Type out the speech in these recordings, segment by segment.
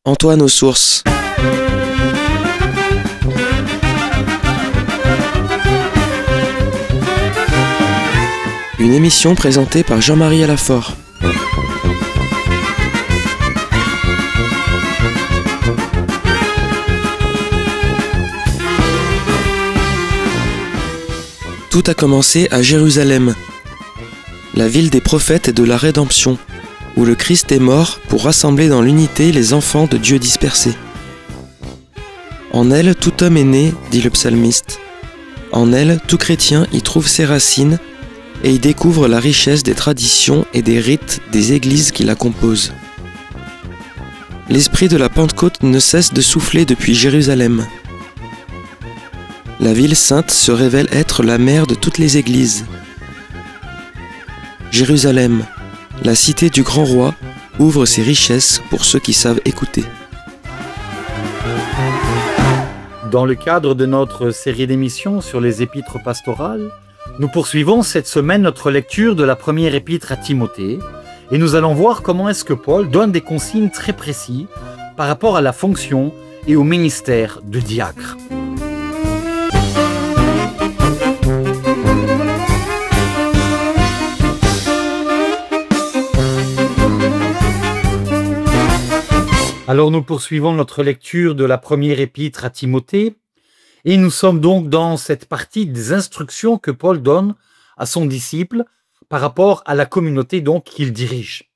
Antoine aux sources. Une émission présentée par Jean-Marie Alafort. Tout a commencé à Jérusalem, la ville des prophètes et de la rédemption, où le Christ est mort pour rassembler dans l'unité les enfants de Dieu dispersés. En elle, tout homme est né, dit le psalmiste. En elle, tout chrétien y trouve ses racines et y découvre la richesse des traditions et des rites des églises qui la composent. L'esprit de la Pentecôte ne cesse de souffler depuis Jérusalem. La ville sainte se révèle être la mère de toutes les églises. Jérusalem, la cité du grand roi, ouvre ses richesses pour ceux qui savent écouter. Dans le cadre de notre série d'émissions sur les épîtres pastorales, nous poursuivons cette semaine notre lecture de la première épître à Timothée et nous allons voir comment est-ce que Paul donne des consignes très précises par rapport à la fonction et au ministère de diacre. Alors nous poursuivons notre lecture de la première épître à Timothée et nous sommes donc dans cette partie des instructions que Paul donne à son disciple par rapport à la communauté donc qu'il dirige.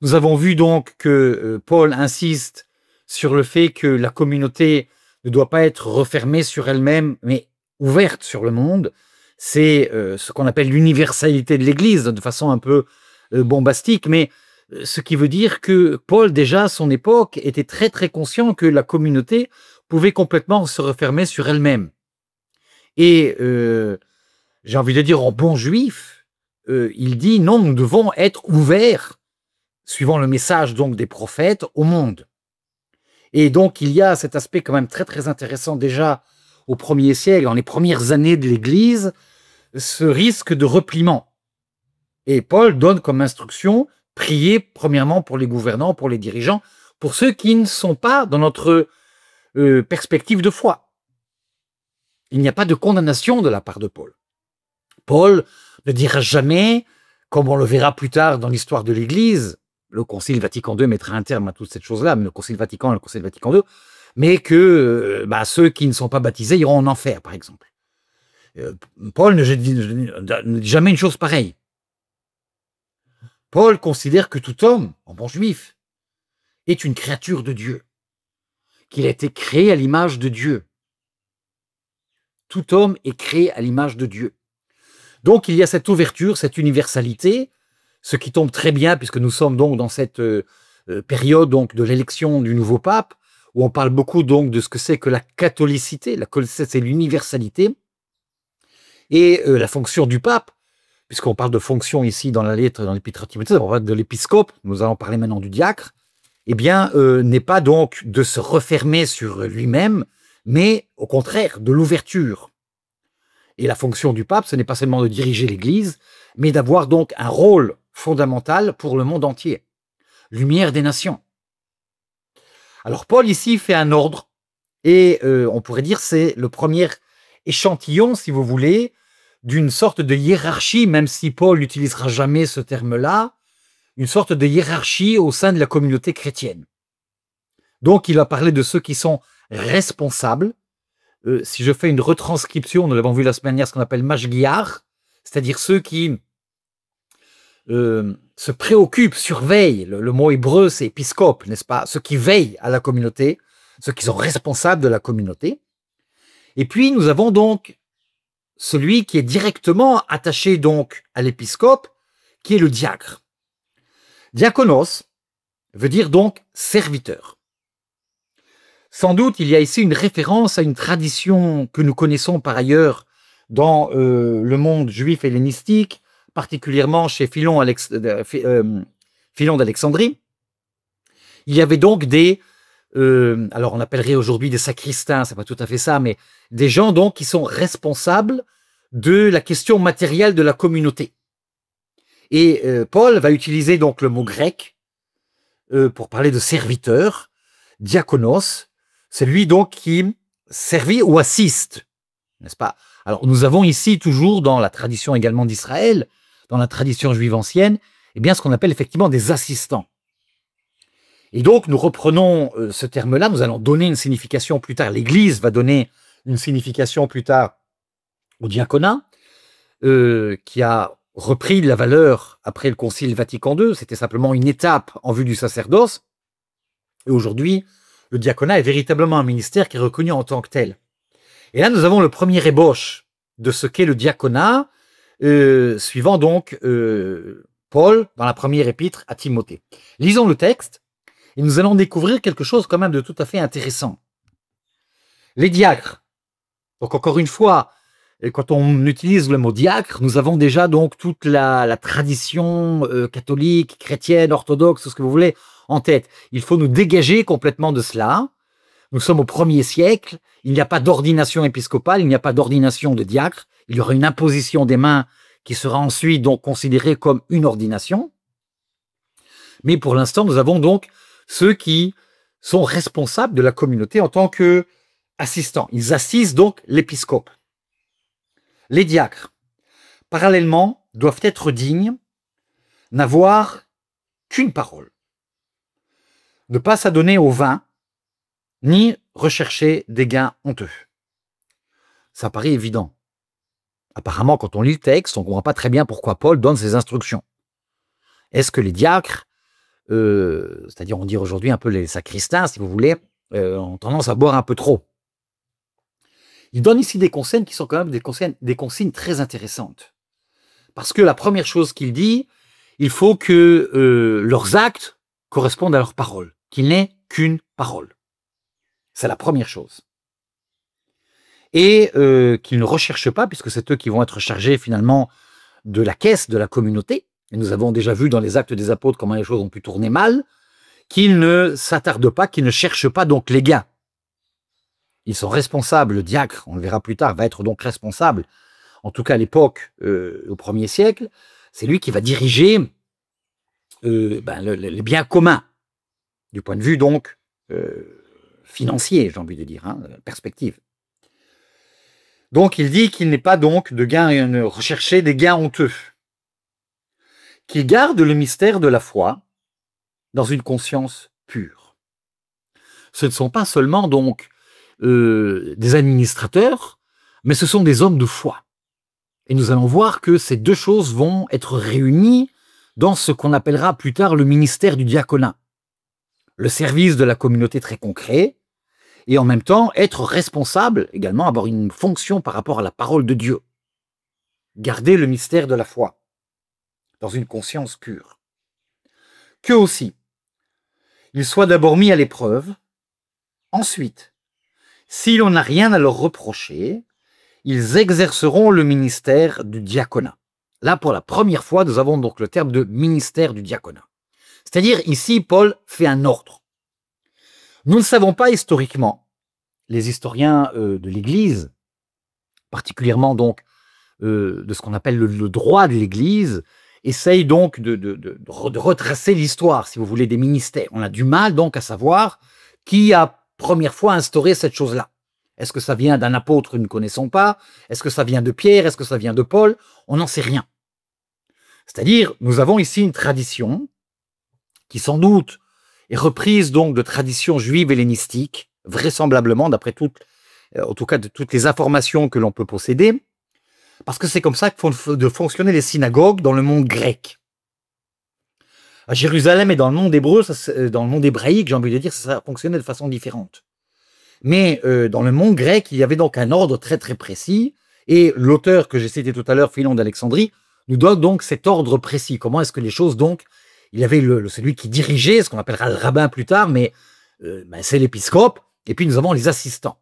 Nous avons vu donc que Paul insiste sur le fait que la communauté ne doit pas être refermée sur elle-même mais ouverte sur le monde. C'est ce qu'on appelle l'universalité de l'Église de façon un peu bombastique, mais ce qui veut dire que Paul, déjà à son époque, était très très conscient que la communauté pouvait complètement se refermer sur elle-même. Et j'ai envie de dire en bon juif, il dit non, nous devons être ouverts, suivant le message donc des prophètes, au monde. Et donc il y a cet aspect quand même très très intéressant déjà au 1er siècle, dans les premières années de l'Église, ce risque de repliement. Et Paul donne comme instruction prier premièrement pour les gouvernants, pour les dirigeants, pour ceux qui ne sont pas dans notre perspective de foi. Il n'y a pas de condamnation de la part de Paul. Paul ne dira jamais, comme on le verra plus tard dans l'histoire de l'Église, le Concile Vatican II mettra un terme à toutes ces choses-là, mais le Concile Vatican et le Concile Vatican II, mais que ceux qui ne sont pas baptisés iront en enfer, par exemple. Paul ne dit jamais une chose pareille. Paul considère que tout homme, en bon juif, est une créature de Dieu, qu'il a été créé à l'image de Dieu. Tout homme est créé à l'image de Dieu. Donc il y a cette ouverture, cette universalité, ce qui tombe très bien puisque nous sommes donc dans cette période donc de l'élection du nouveau pape, où on parle beaucoup donc de ce que c'est que la catholicité. La catholicité, c'est l'universalité et la fonction du pape. Puisqu'on parle de fonction ici dans la lettre, dans l'épître à Timothée, on parle de l'épiscope, nous allons parler maintenant du diacre, eh bien, n'est pas donc de se refermer sur lui-même, mais au contraire, de l'ouverture. Et la fonction du pape, ce n'est pas seulement de diriger l'Église, mais d'avoir donc un rôle fondamental pour le monde entier. Lumière des nations. Alors, Paul ici fait un ordre, et on pourrait dire c'est le premier échantillon, si vous voulez, d'une sorte de hiérarchie, même si Paul n'utilisera jamais ce terme-là, une sorte de hiérarchie au sein de la communauté chrétienne. Donc, il va parler de ceux qui sont responsables. Si je fais une retranscription, nous l'avons vu la semaine dernière, ce qu'on appelle mashgiach, c'est-à-dire ceux qui se préoccupent, surveillent. Le mot hébreu, c'est épiscope, n'est-ce pas? Ceux qui veillent à la communauté, ceux qui sont responsables de la communauté. Et puis, nous avons donc celui qui est directement attaché donc à l'épiscope, qui est le diacre. Diakonos veut dire donc serviteur. Sans doute, il y a ici une référence à une tradition que nous connaissons par ailleurs dans le monde juif hellénistique, particulièrement chez Philon d'Alexandrie. Il y avait donc alors on appellerait aujourd'hui des sacristains, c'est pas tout à fait ça, mais des gens donc qui sont responsables de la question matérielle de la communauté. Et Paul va utiliser donc le mot grec pour parler de serviteur, diakonos, c'est lui donc qui servit ou assiste, n'est-ce pas? Alors nous avons ici toujours dans la tradition également d'Israël, dans la tradition juive ancienne, eh bien ce qu'on appelle effectivement des assistants. Et donc nous reprenons ce terme-là, nous allons donner une signification plus tard, l'Église va donner une signification plus tard au diaconat, qui a repris de la valeur après le Concile Vatican II, c'était simplement une étape en vue du sacerdoce, et aujourd'hui, le diaconat est véritablement un ministère qui est reconnu en tant que tel. Et là, nous avons le premier ébauche de ce qu'est le diaconat, suivant donc Paul dans la première épître à Timothée. Lisons le texte, et nous allons découvrir quelque chose quand même de tout à fait intéressant. Les diacres. Donc encore une fois, quand on utilise le mot diacre, nous avons déjà donc toute la tradition catholique, chrétienne, orthodoxe, tout ce que vous voulez en tête. Il faut nous dégager complètement de cela. Nous sommes au 1er siècle, il n'y a pas d'ordination épiscopale, il n'y a pas d'ordination de diacre, il y aura une imposition des mains qui sera ensuite donc considérée comme une ordination. Mais pour l'instant, nous avons donc ceux qui sont responsables de la communauté en tant qu'assistants. Ils assistent donc l'épiscope. Les diacres, parallèlement, doivent être dignes, n'avoir qu'une parole. Ne pas s'adonner au vin, ni rechercher des gains honteux. Ça paraît évident. Apparemment, quand on lit le texte, on ne comprend pas très bien pourquoi Paul donne ces instructions. Est-ce que les diacres, c'est-à-dire on dit aujourd'hui un peu les sacristains, si vous voulez, ont tendance à boire un peu trop? Il donne ici des consignes qui sont quand même des consignes très intéressantes. Parce que la première chose qu'il dit, il faut que leurs actes correspondent à leurs paroles, qu'il n'ait qu'une parole. C'est la première chose. Et qu'ils ne recherchent pas, puisque c'est eux qui vont être chargés finalement de la caisse de la communauté, et nous avons déjà vu dans les Actes des Apôtres comment les choses ont pu tourner mal, qu'ils ne s'attardent pas, qu'ils ne cherchent pas donc les gains. Ils sont responsables, le diacre, on le verra plus tard, va être donc responsable, en tout cas à l'époque, au 1er siècle, c'est lui qui va diriger les biens communs, du point de vue donc financier, j'ai envie de dire, perspective. Donc il dit qu'il n'est pas donc de gain, ne rechercher des gains honteux, qu'il garde le mystère de la foi dans une conscience pure. Ce ne sont pas seulement donc des administrateurs, mais ce sont des hommes de foi. Et nous allons voir que ces deux choses vont être réunies dans ce qu'on appellera plus tard le ministère du diaconat. Le service de la communauté très concret, et en même temps être responsable, également avoir une fonction par rapport à la parole de Dieu. Garder le mystère de la foi dans une conscience pure. Que aussi, ils soient d'abord mis à l'épreuve, ensuite, si l'on n'a rien à leur reprocher, ils exerceront le ministère du diaconat. Là, pour la première fois, nous avons donc le terme de ministère du diaconat. C'est-à-dire, ici, Paul fait un ordre. Nous ne savons pas historiquement, les historiens de l'Église, particulièrement donc de ce qu'on appelle le droit de l'Église, essayent donc de retracer l'histoire, si vous voulez, des ministères. On a du mal donc à savoir qui a première fois instauré cette chose-là. Est-ce que ça vient d'un apôtre que nous ne connaissons pas? Est-ce que ça vient de Pierre? Est-ce que ça vient de Paul? On n'en sait rien. C'est-à-dire, nous avons ici une tradition qui sans doute est reprise donc de traditions juives hellénistiques, vraisemblablement, d'après en tout cas de toutes les informations que l'on peut posséder, parce que c'est comme ça que font de fonctionner les synagogues dans le monde grec. À Jérusalem et dans le monde hébreu, dans le monde hébraïque, j'ai envie de dire, ça fonctionnait de façon différente. Mais dans le monde grec, il y avait donc un ordre très très précis, et l'auteur que j'ai cité tout à l'heure, Philon d'Alexandrie, nous donne donc cet ordre précis. Comment est-ce que les choses donc, il y avait celui qui dirigeait, ce qu'on appellera le rabbin plus tard, mais c'est l'épiscope, et puis nous avons les assistants.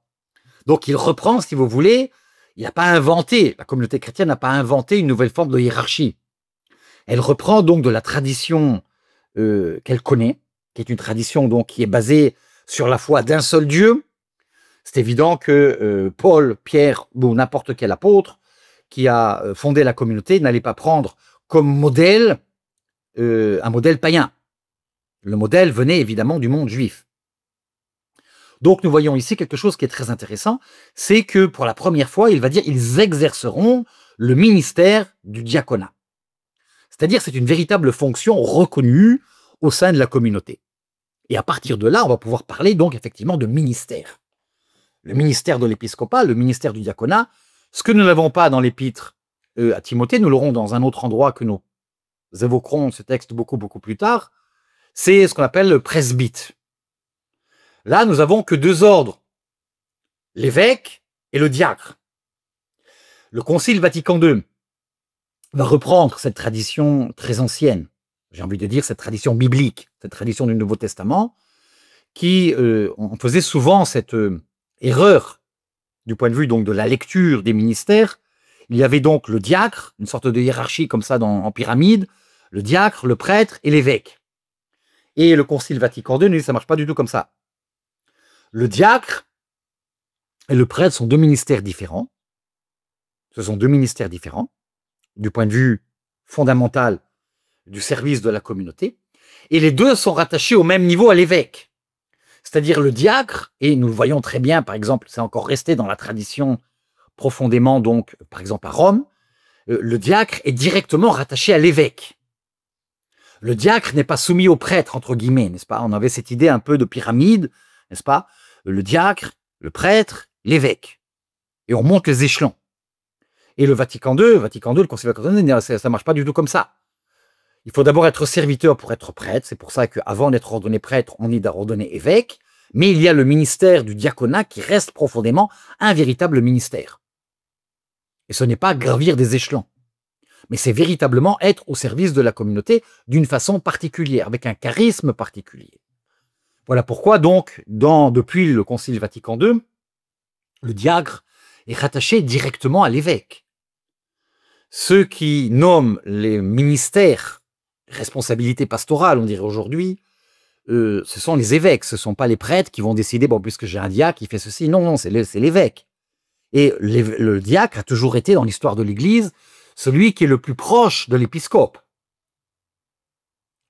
Donc il reprend, si vous voulez, il n'a pas inventé, la communauté chrétienne n'a pas inventé une nouvelle forme de hiérarchie. Elle reprend donc de la tradition qu'elle connaît, qui est une tradition donc qui est basée sur la foi d'un seul Dieu. C'est évident que Paul, Pierre ou n'importe quel apôtre qui a fondé la communauté n'allait pas prendre comme modèle un modèle païen. Le modèle venait évidemment du monde juif. Donc nous voyons ici quelque chose qui est très intéressant, c'est que pour la première fois, il va dire ils exerceront le ministère du diaconat. C'est-à-dire c'est une véritable fonction reconnue au sein de la communauté. Et à partir de là, on va pouvoir parler donc effectivement de ministère. Le ministère de l'épiscopat, le ministère du diaconat, ce que nous n'avons pas dans l'épître à Timothée, nous l'aurons dans un autre endroit que nous évoquerons ce texte beaucoup plus tard, c'est ce qu'on appelle le presbyte. Là, nous avons que deux ordres, l'évêque et le diacre. Le Concile Vatican II va reprendre cette tradition très ancienne, j'ai envie de dire cette tradition biblique, cette tradition du Nouveau Testament, qui on faisait souvent cette erreur du point de vue donc de la lecture des ministères. Il y avait donc le diacre, une sorte de hiérarchie comme ça en pyramide, le diacre, le prêtre et l'évêque. Et le Concile Vatican II nous dit ça marche pas du tout comme ça. Le diacre et le prêtre sont deux ministères différents. Ce sont deux ministères différents du point de vue fondamental du service de la communauté. Et les deux sont rattachés au même niveau à l'évêque. C'est-à-dire le diacre, et nous le voyons très bien, par exemple, c'est encore resté dans la tradition profondément, donc, par exemple à Rome, le diacre est directement rattaché à l'évêque. Le diacre n'est pas soumis au prêtre, entre guillemets, n'est-ce pas? On avait cette idée un peu de pyramide, n'est-ce pas? Le diacre, le prêtre, l'évêque. Et on monte les échelons. Et le Vatican II, le Concile Vatican II, ça ne marche pas du tout comme ça. Il faut d'abord être serviteur pour être prêtre. C'est pour ça qu'avant d'être ordonné prêtre, on est ordonné évêque. Mais il y a le ministère du diaconat qui reste profondément un véritable ministère. Et ce n'est pas gravir des échelons. Mais c'est véritablement être au service de la communauté d'une façon particulière, avec un charisme particulier. Voilà pourquoi donc, depuis le Concile Vatican II, le diacre est rattaché directement à l'évêque. Ceux qui nomment les ministères, responsabilité pastorale, on dirait aujourd'hui, ce sont les évêques, ce ne sont pas les prêtres qui vont décider, bon, puisque j'ai un diacre qui fait ceci. Non, c'est l'évêque. Et le diacre a toujours été, dans l'histoire de l'Église, celui qui est le plus proche de l'épiscope.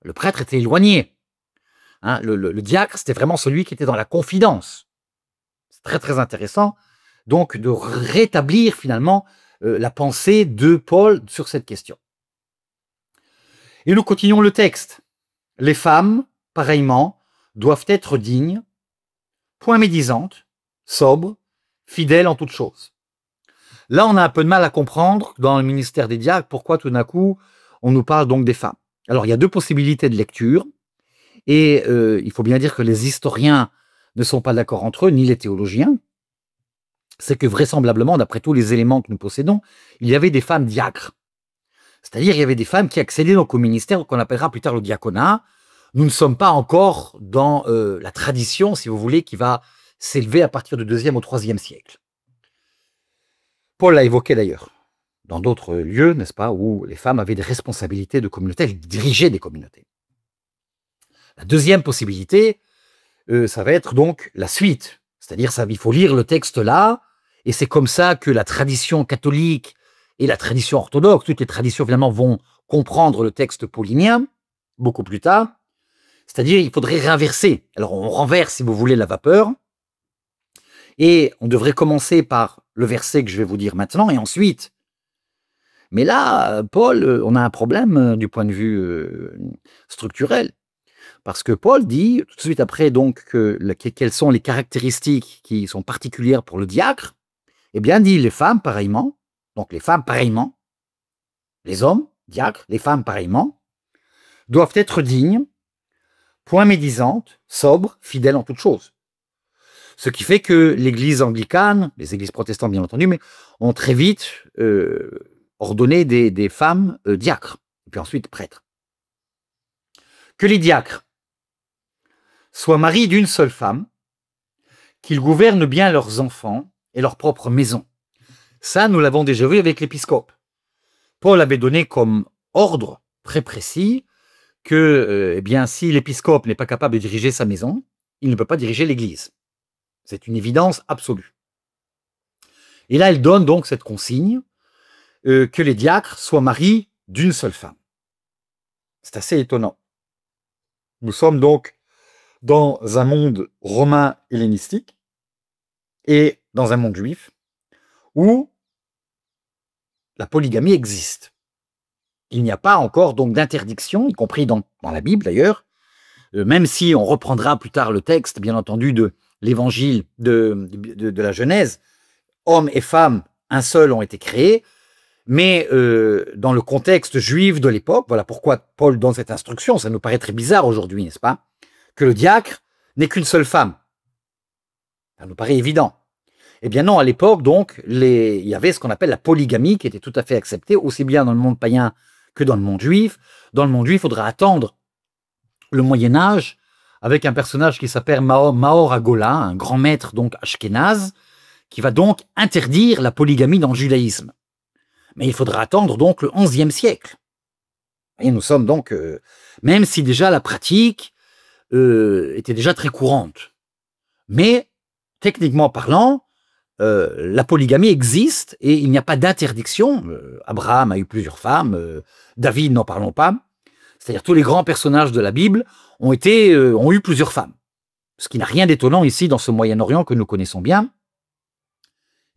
Le prêtre était éloigné. Hein, le diacre, c'était vraiment celui qui était dans la confidence. C'est très, très intéressant, donc, de rétablir finalement la pensée de Paul sur cette question. Et nous continuons le texte. Les femmes, pareillement, doivent être dignes, point médisantes, sobres, fidèles en toutes choses. Là, on a un peu de mal à comprendre, dans le ministère des diacres, pourquoi tout d'un coup, on nous parle donc des femmes. Alors, il y a deux possibilités de lecture, et il faut bien dire que les historiens ne sont pas d'accord entre eux, ni les théologiens. C'est que vraisemblablement, d'après tous les éléments que nous possédons, il y avait des femmes diacres. C'est-à-dire, il y avait des femmes qui accédaient donc au ministère qu'on appellera plus tard le diaconat. Nous ne sommes pas encore dans la tradition, si vous voulez, qui va s'élever à partir du 2e au 3e siècle. Paul l'a évoqué d'ailleurs, dans d'autres lieux, n'est-ce pas, où les femmes avaient des responsabilités de communauté, elles dirigeaient des communautés. La deuxième possibilité, ça va être donc la suite. C'est-à-dire, il faut lire le texte là, et c'est comme ça que la tradition catholique et la tradition orthodoxe, toutes les traditions finalement vont comprendre le texte paulinien, beaucoup plus tard. C'est-à-dire, il faudrait réinverser. Alors, on renverse, si vous voulez, la vapeur, et on devrait commencer par le verset que je vais vous dire maintenant, et ensuite. Mais là, Paul, on a un problème du point de vue structurel. Parce que Paul dit, tout de suite après, donc, quelles sont les caractéristiques qui sont particulières pour le diacre. Eh bien, dit les femmes pareillement, donc les femmes pareillement, les hommes, diacres, les femmes pareillement, doivent être dignes, point médisantes, sobres, fidèles en toutes choses. Ce qui fait que l'Église anglicane, les églises protestantes bien entendu, mais ont très vite ordonné des femmes diacres, et puis ensuite prêtres. Que les diacres soient maris d'une seule femme, qu'ils gouvernent bien leurs enfants et leur propre maison. Ça, nous l'avons déjà vu avec l'épiscope. Paul avait donné comme ordre très précis que, eh bien, si l'épiscope n'est pas capable de diriger sa maison, il ne peut pas diriger l'Église. C'est une évidence absolue. Et là, elle donne donc cette consigne que les diacres soient maris d'une seule femme. C'est assez étonnant. Nous sommes donc dans un monde romain hellénistique et dans un monde juif où la polygamie existe. Il n'y a pas encore donc d'interdiction, y compris dans la Bible d'ailleurs, même si on reprendra plus tard le texte, bien entendu, de l'évangile de la Genèse, hommes et femmes, un seul, ont été créés, mais dans le contexte juif de l'époque, voilà pourquoi Paul donne cette instruction, ça nous paraît très bizarre aujourd'hui, n'est-ce pas, que le diacre n'est qu'une seule femme. Ça nous paraît évident. Eh bien non, à l'époque, donc, il y avait ce qu'on appelle la polygamie qui était tout à fait acceptée, aussi bien dans le monde païen que dans le monde juif. Dans le monde juif, il faudra attendre le Moyen-Âge avec un personnage qui s'appelle Maor Agola, un grand maître donc ashkénaze, qui va donc interdire la polygamie dans le judaïsme. Mais il faudra attendre donc le XIe siècle. Et nous sommes donc, même si déjà la pratique était déjà très courante. Mais, techniquement parlant, la polygamie existe et il n'y a pas d'interdiction. Abraham a eu plusieurs femmes, David, n'en parlons pas. C'est-à-dire tous les grands personnages de la Bible ont eu plusieurs femmes. Ce qui n'a rien d'étonnant ici dans ce Moyen-Orient que nous connaissons bien.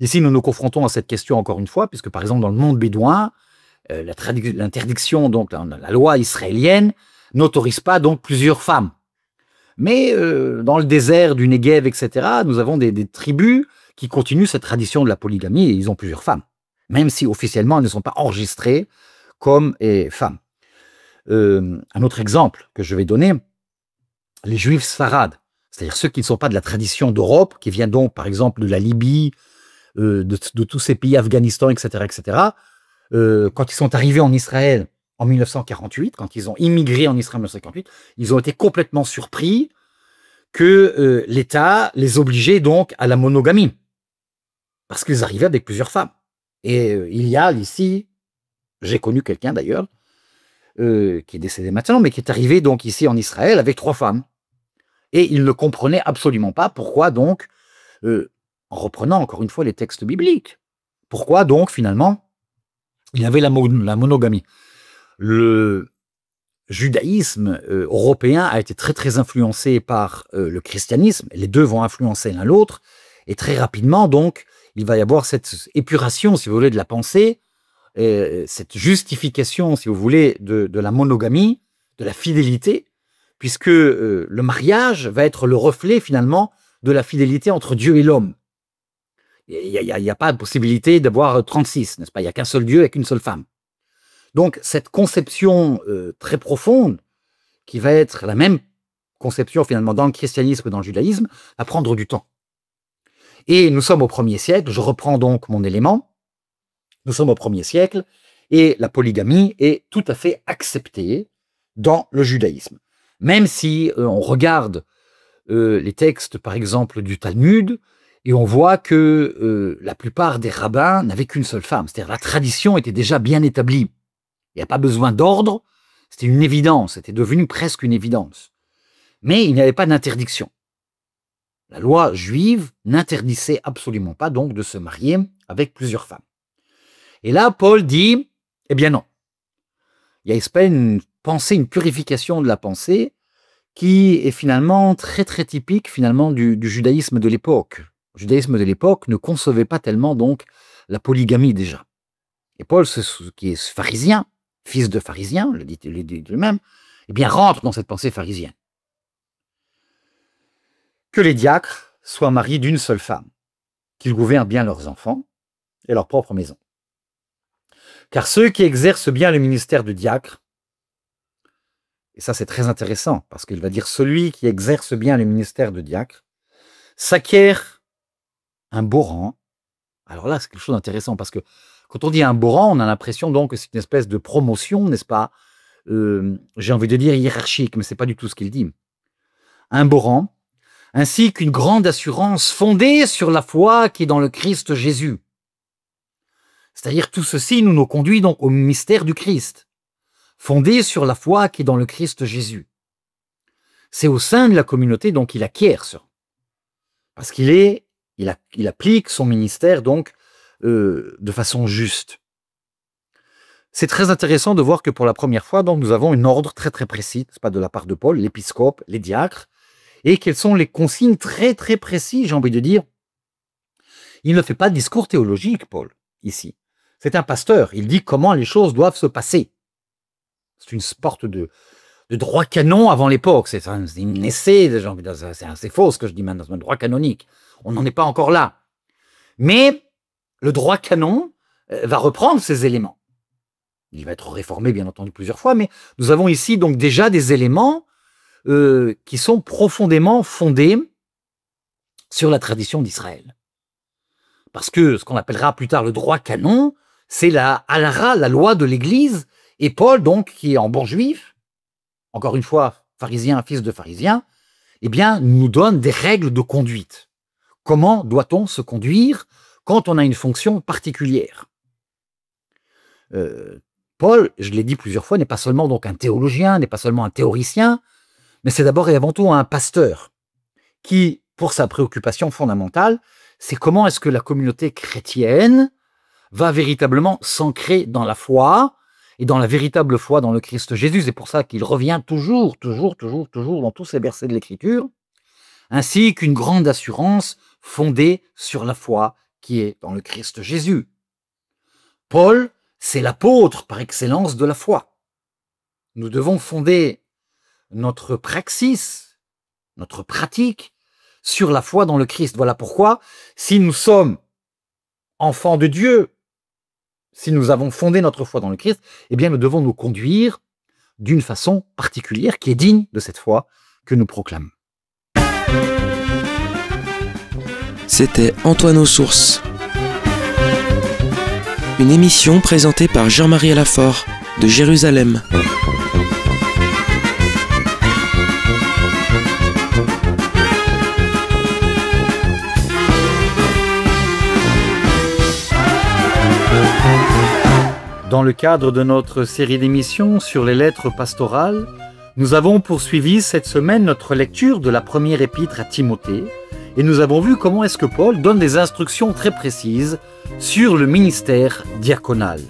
Ici, nous nous confrontons à cette question encore une fois, puisque par exemple dans le monde bédouin, l'interdiction, donc la loi israélienne, n'autorise pas donc plusieurs femmes. Mais dans le désert du Negev, etc., nous avons des tribus qui continuent cette tradition de la polygamie et ils ont plusieurs femmes, même si officiellement elles ne sont pas enregistrées comme femmes. Un autre exemple que je vais donner, les juifs sfarades, c'est-à-dire ceux qui ne sont pas de la tradition d'Europe, qui viennent donc par exemple de la Libye, de tous ces pays, Afghanistan, etc., etc., quand ils sont arrivés en Israël en 1948, quand ils ont immigré en Israël en 1948, ils ont été complètement surpris que l'État les obligeait donc à la monogamie, parce qu'ils arrivaient avec plusieurs femmes. Et il y a ici, j'ai connu quelqu'un d'ailleurs, qui est décédé maintenant, mais qui est arrivé donc ici en Israël avec 3 femmes. Et il ne comprenait absolument pas pourquoi donc, en reprenant encore une fois les textes bibliques, pourquoi donc finalement il y avait la monogamie. Le judaïsme européen a été très très influencé par le christianisme, les deux vont influencer l'un l'autre, et très rapidement donc il va y avoir cette épuration, si vous voulez, de la pensée, cette justification, si vous voulez, de la monogamie, de la fidélité, puisque le mariage va être le reflet finalement de la fidélité entre Dieu et l'homme. Il n'y a pas de possibilité d'avoir 36, n'est-ce pas? Il n'y a qu'un seul Dieu avec une seule femme. Donc cette conception très profonde, qui va être la même conception finalement dans le christianisme et dans le judaïsme, va prendre du temps. Et nous sommes au 1er siècle, je reprends donc mon élément, nous sommes au 1er siècle, et la polygamie est tout à fait acceptée dans le judaïsme. Même si on regarde les textes, par exemple, du Talmud, et on voit que la plupart des rabbins n'avaient qu'une seule femme. C'est-à-dire la tradition était déjà bien établie. Il n'y a pas besoin d'ordre, c'était une évidence, c'était devenu presque une évidence. Mais il n'y avait pas d'interdiction. La loi juive n'interdisait absolument pas donc de se marier avec plusieurs femmes. Et là, Paul dit, eh bien non. Il y a une pensée, une purification de la pensée qui est finalement très très typique finalement du judaïsme de l'époque. Le judaïsme de l'époque ne concevait pas tellement donc la polygamie déjà. Et Paul, qui est pharisien, fils de pharisien, le dit lui-même, eh bien rentre dans cette pensée pharisienne. Que les diacres soient mariés d'une seule femme, qu'ils gouvernent bien leurs enfants et leur propre maison. Car ceux qui exercent bien le ministère de diacre, et ça c'est très intéressant, parce qu'il va dire celui qui exerce bien le ministère de diacre, s'acquiert un beau rang. Alors là, c'est quelque chose d'intéressant, parce que quand on dit un beau rang, on a l'impression donc que c'est une espèce de promotion, n'est-ce pas? J'ai envie de dire hiérarchique, mais c'est pas du tout ce qu'il dit. Un beau rang, ainsi qu'une grande assurance fondée sur la foi qui est dans le Christ Jésus. C'est-à-dire tout ceci nous conduit donc au mystère du Christ, fondé sur la foi qui est dans le Christ Jésus. C'est au sein de la communauté donc qu'il acquiert ça, parce qu'il applique son ministère donc de façon juste. C'est très intéressant de voir que pour la première fois donc nous avons un ordre très très précis, c'est pas de la part de Paul, l'épiscope, les diacres, et quelles sont les consignes très très précises, j'ai envie de dire. Il ne fait pas de discours théologique, Paul, ici. C'est un pasteur, il dit comment les choses doivent se passer. C'est une sorte de droit canon avant l'époque, c'est un essai, c'est assez faux ce que je dis maintenant, c'est un droit canonique. On n'en est pas encore là. Mais le droit canon va reprendre ces éléments. Il va être réformé, bien entendu, plusieurs fois, mais nous avons ici donc déjà des éléments qui sont profondément fondés sur la tradition d'Israël. Parce que ce qu'on appellera plus tard le droit canon, c'est la halara, la loi de l'Église, et Paul, donc, qui est en bon juif, encore une fois, pharisien, fils de pharisien, eh bien, nous donne des règles de conduite. Comment doit-on se conduire quand on a une fonction particulière? Paul, je l'ai dit plusieurs fois, n'est pas seulement donc un théologien, n'est pas seulement un théoricien, mais c'est d'abord et avant tout un pasteur qui, pour sa préoccupation fondamentale, c'est comment est-ce que la communauté chrétienne va véritablement s'ancrer dans la foi et dans la véritable foi dans le Christ Jésus. C'est pour ça qu'il revient toujours dans tous ces versets de l'Écriture, ainsi qu'une grande assurance fondée sur la foi qui est dans le Christ Jésus. Paul, c'est l'apôtre par excellence de la foi. Nous devons fonder notre praxis, notre pratique, sur la foi dans le Christ. Voilà pourquoi, si nous sommes enfants de Dieu, si nous avons fondé notre foi dans le Christ, eh bien nous devons nous conduire d'une façon particulière qui est digne de cette foi que nous proclamons. C'était Antoine aux Sources. Une émission présentée par Jean-Marie Alafort de Jérusalem. Dans le cadre de notre série d'émissions sur les lettres pastorales, nous avons poursuivi cette semaine notre lecture de la première épître à Timothée et nous avons vu comment est-ce que Paul donne des instructions très précises sur le ministère diaconal.